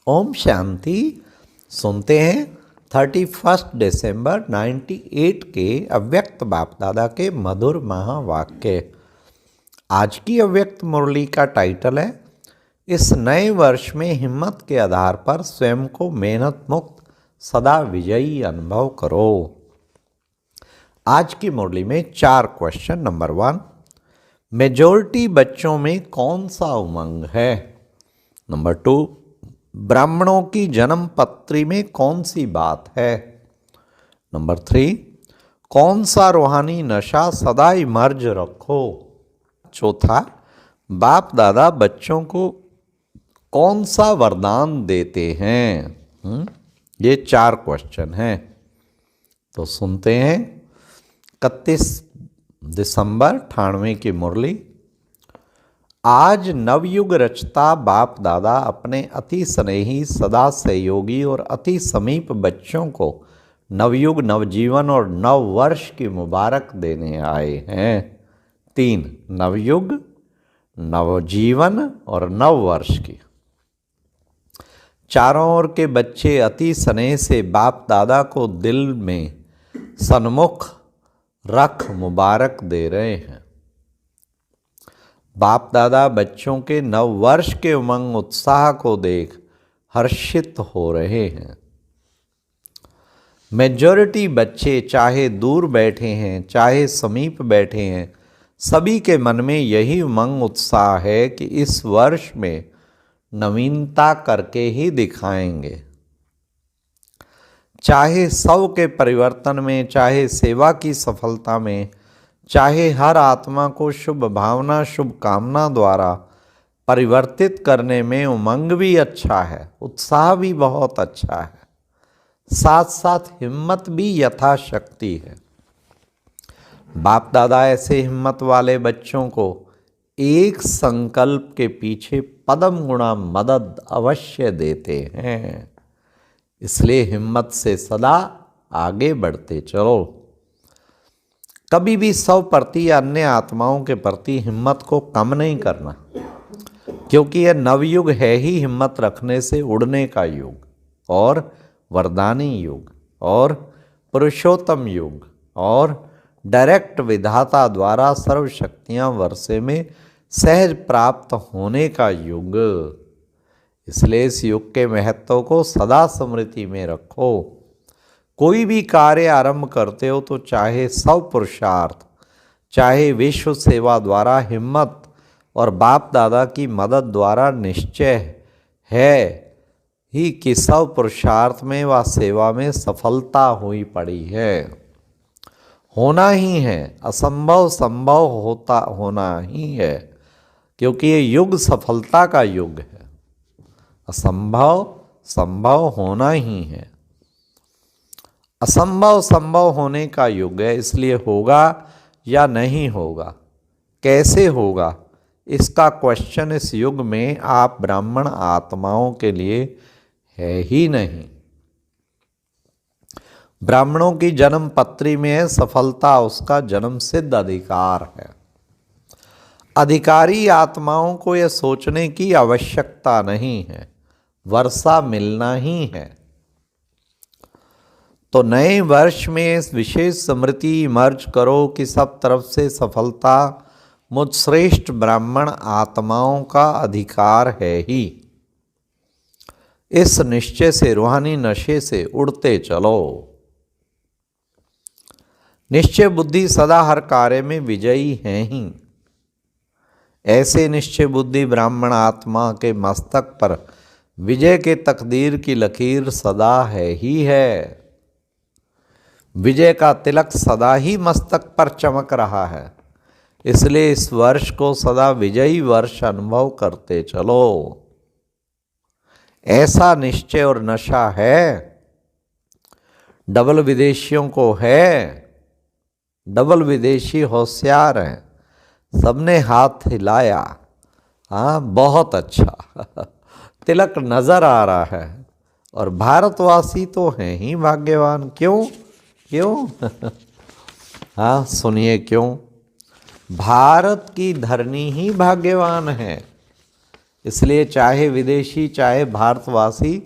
ओम शांति। सुनते हैं 31 दिसंबर 98 के अव्यक्त बाप दादा के मधुर महावाक्य। आज की अव्यक्त मुरली का टाइटल है, इस नए वर्ष में हिम्मत के आधार पर स्वयं को मेहनत मुक्त सदा विजयी अनुभव करो। आज की मुरली में 4 क्वेश्चन। नंबर 1, मेजॉरिटी बच्चों में कौन सा उमंग है? नंबर 2, ब्राह्मणों की जन्म पत्री में कौन सी बात है? नंबर 3, कौन सा रूहानी नशा सदा इमर्ज रखो? चौथा, बाप दादा बच्चों को कौन सा वरदान देते हैं? ये 4 क्वेश्चन हैं। तो सुनते हैं 31 दिसंबर 98 की मुरली। आज नवयुग रचता बाप दादा अपने अति स्नेही, सदा सहयोगी और अति समीप बच्चों को नवयुग, नवजीवन और नव वर्ष की मुबारक देने आए हैं। 3, नवयुग, नवजीवन और नव वर्ष की। चारों ओर के बच्चे अति स्नेह से बाप दादा को दिल में सन्मुख रख मुबारक दे रहे हैं। बाप दादा बच्चों के नव वर्ष के उमंग उत्साह को देख हर्षित हो रहे हैं। मेजॉरिटी बच्चे चाहे दूर बैठे हैं चाहे समीप बैठे हैं, सभी के मन में यही उमंग उत्साह है कि इस वर्ष में नवीनता करके ही दिखाएंगे। चाहे 100 के परिवर्तन में, चाहे सेवा की सफलता में, चाहे हर आत्मा को शुभ भावना, शुभ कामना द्वारा परिवर्तित करने में उमंग भी अच्छा है, उत्साह भी बहुत अच्छा है, साथ साथ हिम्मत भी यथाशक्ति है। बाप दादा ऐसे हिम्मत वाले बच्चों को एक संकल्प के पीछे पदम गुणा मदद अवश्य देते हैं। इसलिए हिम्मत से सदा आगे बढ़ते चलो। कभी भी 100% अन्य आत्माओं के प्रति हिम्मत को कम नहीं करना, क्योंकि यह नवयुग है ही हिम्मत रखने से उड़ने का युग और वरदानी युग और पुरुषोत्तम युग और डायरेक्ट विधाता द्वारा सर्व शक्तियाँ वर्षे में सहज प्राप्त होने का युग। इसलिए इस युग के महत्व को सदा स्मृति में रखो। कोई भी कार्य आरंभ करते हो तो चाहे 100 पुरुषार्थ, चाहे विश्व सेवा द्वारा हिम्मत और बाप दादा की मदद द्वारा निश्चय है ही कि 100 पुरुषार्थ में व सेवा में सफलता हुई पड़ी है। होना ही है, असंभव संभव होना ही है, क्योंकि ये युग सफलता का युग है। असंभव संभव होना ही है, असंभव संभव होने का युग है। इसलिए होगा या नहीं होगा, कैसे होगा, इसका क्वेश्चन इस युग में आप ब्राह्मण आत्माओं के लिए है ही नहीं। ब्राह्मणों की जन्म पत्री में है सफलता, उसका जन्म सिद्ध अधिकार है। अधिकारी आत्माओं को यह सोचने की आवश्यकता नहीं है, वर्षा मिलना ही है। तो नए वर्ष में इस विशेष स्मृति इमर्ज करो कि सब तरफ से सफलता मुझ श्रेष्ठ ब्राह्मण आत्माओं का अधिकार है ही। इस निश्चय से, रूहानी नशे से उड़ते चलो। निश्चय बुद्धि सदा हर कार्य में विजयी है ही। ऐसे निश्चय बुद्धि ब्राह्मण आत्मा के मस्तक पर विजय के तकदीर की लकीर सदा है ही है। विजय का तिलक सदा ही मस्तक पर चमक रहा है। इसलिए इस वर्ष को सदा विजयी वर्ष अनुभव करते चलो। ऐसा निश्चय और नशा है, डबल विदेशियों को है। डबल विदेशी होशियार हैं, सबने हाथ हिलाया। हाँ, बहुत अच्छा तिलक नजर आ रहा है। और भारतवासी तो हैं ही भाग्यवान। क्यों क्यों हाँ, सुनिए क्यों। भारत की धरनी ही भाग्यवान है। इसलिए चाहे विदेशी चाहे भारतवासी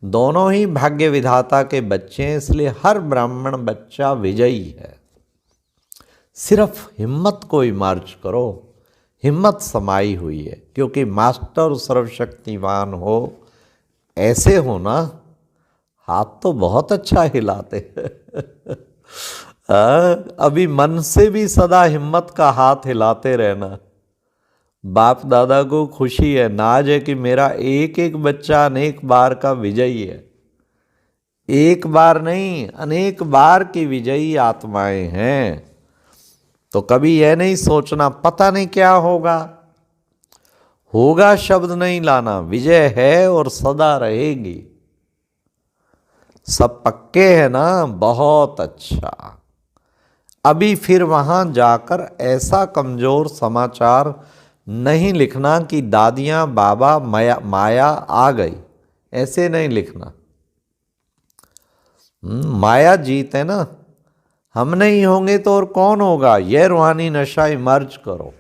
दोनों ही भाग्य विधाता के बच्चे हैं, इसलिए हर ब्राह्मण बच्चा विजयी है। सिर्फ हिम्मत को इमर्ज करो, हिम्मत समाई हुई है, क्योंकि मास्टर सर्वशक्तिमान हो ऐसे हो ना, हाथ तो बहुत अच्छा हिलाते अभी मन से भी सदा हिम्मत का हाथ हिलाते रहना। बाप दादा को खुशी है, नाज है कि मेरा एक एक बच्चा अनेक बार का विजयी है। एक बार नहीं, अनेक बार की विजयी आत्माएं हैं। तो कभी यह नहीं सोचना पता नहीं क्या होगा, होगा शब्द नहीं लाना, विजय है और सदा रहेगी। सब पक्के हैं ना, बहुत अच्छा। अभी फिर वहां जाकर ऐसा कमजोर समाचार नहीं लिखना कि दादियां बाबा माया आ गई, ऐसे नहीं लिखना। माया जीत है ना, हम नहीं होंगे तो और कौन होगा। यह रूहानी नशा इमर्ज करो।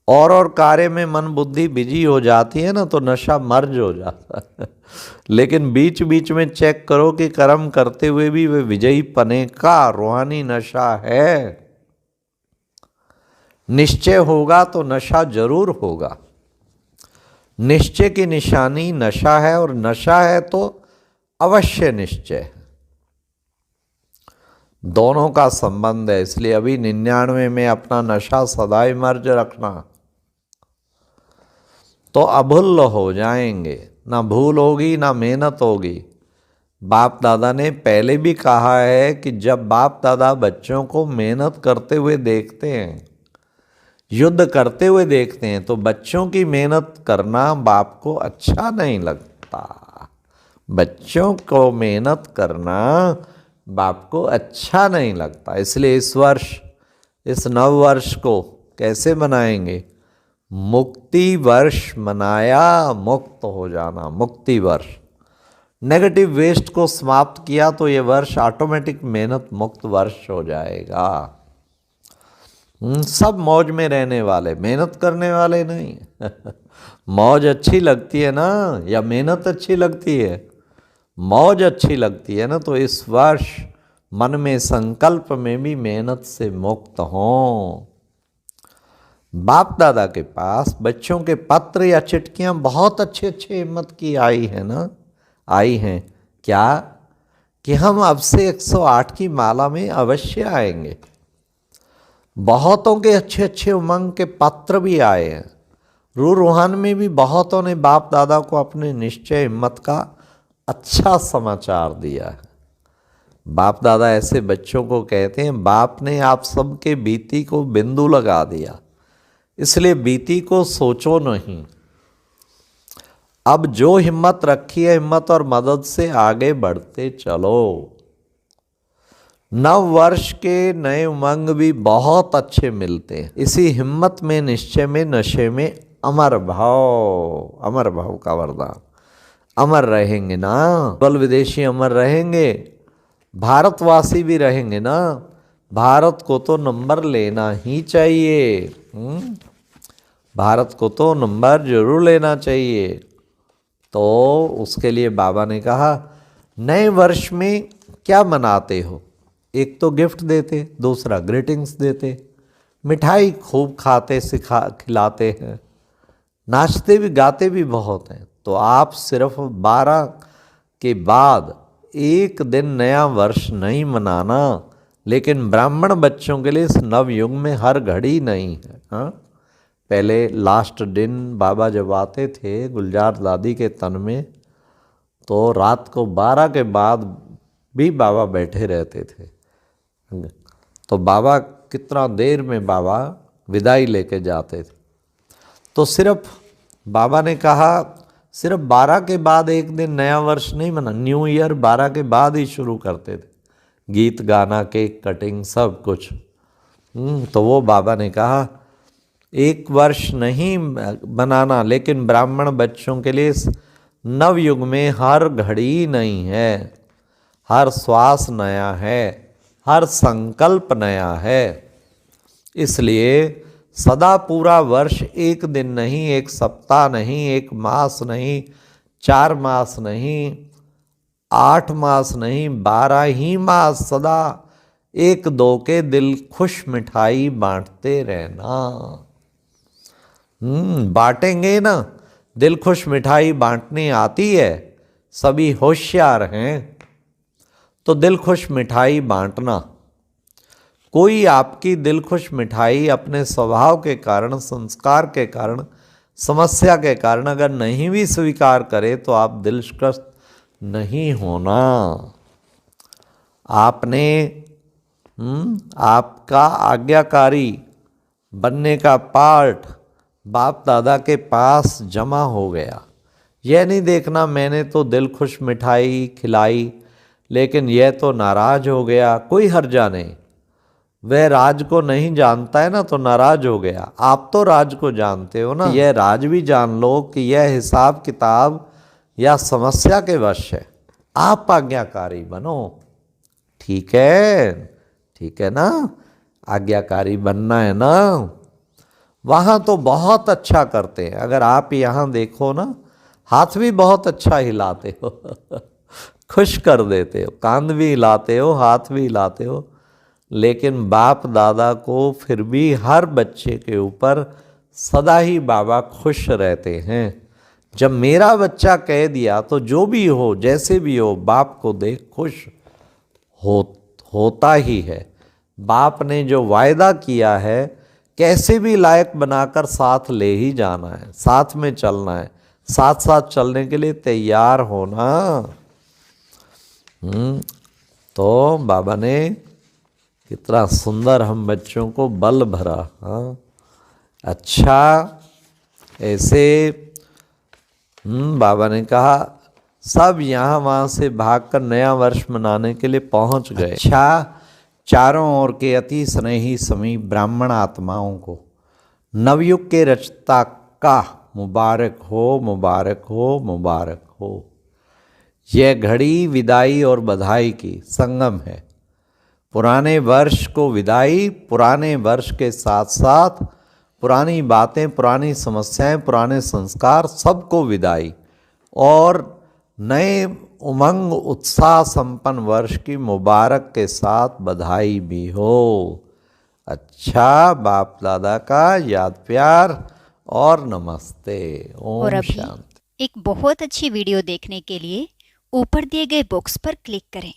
और कार्य में मन बुद्धि बिजी हो जाती है ना, तो नशा मर्ज हो जाता है लेकिन बीच बीच में चेक करो कि कर्म करते हुए भी वे विजयी पने का रूहानी नशा है। निश्चय होगा तो नशा जरूर होगा। निश्चय की निशानी नशा है, और नशा है तो अवश्य निश्चय है। दोनों का संबंध है। इसलिए अभी 99 में अपना नशा सदा इमर्ज रखना, तो अभुल्ल हो जाएंगे। ना भूल होगी ना मेहनत होगी। बाप दादा ने पहले भी कहा है कि जब बाप दादा बच्चों को मेहनत करते हुए देखते हैं, युद्ध करते हुए देखते हैं, तो बच्चों की मेहनत करना बाप को अच्छा नहीं लगता। बच्चों को मेहनत करना बाप को अच्छा नहीं लगता। इसलिए इस वर्ष, इस नव वर्ष को कैसे मनाएंगे? मुक्ति वर्ष मनाया, मुक्त हो जाना, मुक्ति वर्ष। नेगेटिव वेस्ट को समाप्त किया तो ये वर्ष ऑटोमेटिक मेहनत मुक्त वर्ष हो जाएगा। सब मौज में रहने वाले, मेहनत करने वाले नहीं मौज अच्छी लगती है ना, या मेहनत अच्छी लगती है? मौज अच्छी लगती है ना। तो इस वर्ष मन में संकल्प में भी मेहनत से मुक्त हों। बाप दादा के पास बच्चों के पत्र या चिट्ठियां बहुत अच्छे अच्छे हिम्मत की आई है ना, आई हैं। क्या कि हम अब से 108 की माला में अवश्य आएंगे। बहुतों के अच्छे अच्छे उमंग के पत्र भी आए हैं। रूहान में भी बहुतों ने बाप दादा को अपने निश्चय हिम्मत का अच्छा समाचार दिया है। बाप दादा ऐसे बच्चों को कहते हैं, बाप ने आप सबके बीती को बिंदु लगा दिया, इसलिए बीती को सोचो नहीं। अब जो हिम्मत रखी है, हिम्मत और मदद से आगे बढ़ते चलो। नव वर्ष के नए उमंग भी बहुत अच्छे मिलते हैं। इसी हिम्मत में, निश्चय में, नशे में अमर भाव का वरदान। अमर रहेंगे ना, बल विदेशी अमर रहेंगे, भारतवासी भी रहेंगे ना। भारत को तो नंबर लेना ही चाहिए। भारत को तो नंबर जरूर लेना चाहिए। तो उसके लिए बाबा ने कहा, नए वर्ष में क्या मनाते हो? एक तो गिफ्ट देते, दूसरा ग्रीटिंग्स देते, मिठाई खूब खाते खिलाते हैं, नाचते भी गाते भी बहुत हैं। तो आप सिर्फ 12 के बाद एक दिन नया वर्ष नहीं मनाना, लेकिन ब्राह्मण बच्चों के लिए इस नवयुग में हर घड़ी नहीं है। हाँ, पहले लास्ट दिन बाबा जब आते थे गुलजार दादी के तन में, तो रात को 12 के बाद भी बाबा बैठे रहते थे। तो बाबा कितना देर में बाबा विदाई लेके जाते थे। तो सिर्फ बाबा ने कहा सिर्फ 12 के बाद एक दिन नया वर्ष नहीं मना, न्यू ईयर 12 के बाद ही शुरू करते थे, गीत गाना, केक कटिंग, सब कुछ। तो वो बाबा ने कहा एक वर्ष नहीं बनाना, लेकिन ब्राह्मण बच्चों के लिए इस नवयुग में हर घड़ी नहीं है, हर श्वास नया है, हर संकल्प नया है। इसलिए सदा पूरा वर्ष, एक दिन नहीं, एक सप्ताह नहीं, एक मास नहीं, 4 मास नहीं, 8 मास नहीं, 12 ही मास सदा एक दो के दिल खुश मिठाई बांटते रहना। बांटेंगे ना, दिल खुश मिठाई बांटने आती है, सभी होशियार हैं तो दिल खुश मिठाई बांटना। कोई आपकी दिल खुश मिठाई अपने स्वभाव के कारण, संस्कार के कारण, समस्या के कारण अगर नहीं भी स्वीकार करे तो आप दिलग्रस्त नहीं होना। आपने आपका आज्ञाकारी बनने का पार्ट बाप दादा के पास जमा हो गया। यह नहीं देखना मैंने तो दिल खुश मिठाई खिलाई लेकिन यह तो नाराज हो गया, कोई हर्जा नहीं। वह राज को नहीं जानता है ना तो नाराज हो गया। आप तो राज को जानते हो ना, यह राज भी जान लो कि यह हिसाब किताब या समस्या के वश है। आप आज्ञाकारी बनो, ठीक है, ठीक है ना, आज्ञाकारी बनना है ना। वहाँ तो बहुत अच्छा करते हैं। अगर आप यहाँ देखो ना, हाथ भी बहुत अच्छा हिलाते हो खुश कर देते हो, कान भी हिलाते हो, हाथ भी हिलाते हो, लेकिन बाप दादा को फिर भी हर बच्चे के ऊपर सदा ही बाबा खुश रहते हैं। जब मेरा बच्चा कह दिया तो जो भी हो, जैसे भी हो, बाप को देख खुश होता ही है। बाप ने जो वायदा किया है कैसे भी लायक बनाकर साथ ले ही जाना है, साथ में चलना है, साथ साथ चलने के लिए तैयार होना। तो बाबा ने कितना सुंदर हम बच्चों को बल भरा। हाँ अच्छा, ऐसे बाबा ने कहा सब यहाँ वहाँ से भागकर नया वर्ष मनाने के लिए पहुँच गए। अच्छा, चारों ओर के अति स्नेही समीप ब्राह्मण आत्माओं को नवयुग के रचता का मुबारक हो, मुबारक हो, मुबारक हो। यह घड़ी विदाई और बधाई की संगम है। पुराने वर्ष को विदाई, पुराने वर्ष के साथ साथ पुरानी बातें, पुरानी समस्याएं, पुराने संस्कार, सबको विदाई और नए उमंग उत्साह संपन्न वर्ष की मुबारक के साथ बधाई भी हो। अच्छा, बाप दादा का याद प्यार और नमस्ते। ओम शांति। एक बहुत अच्छी वीडियो देखने के लिए ऊपर दिए गए बॉक्स पर क्लिक करें।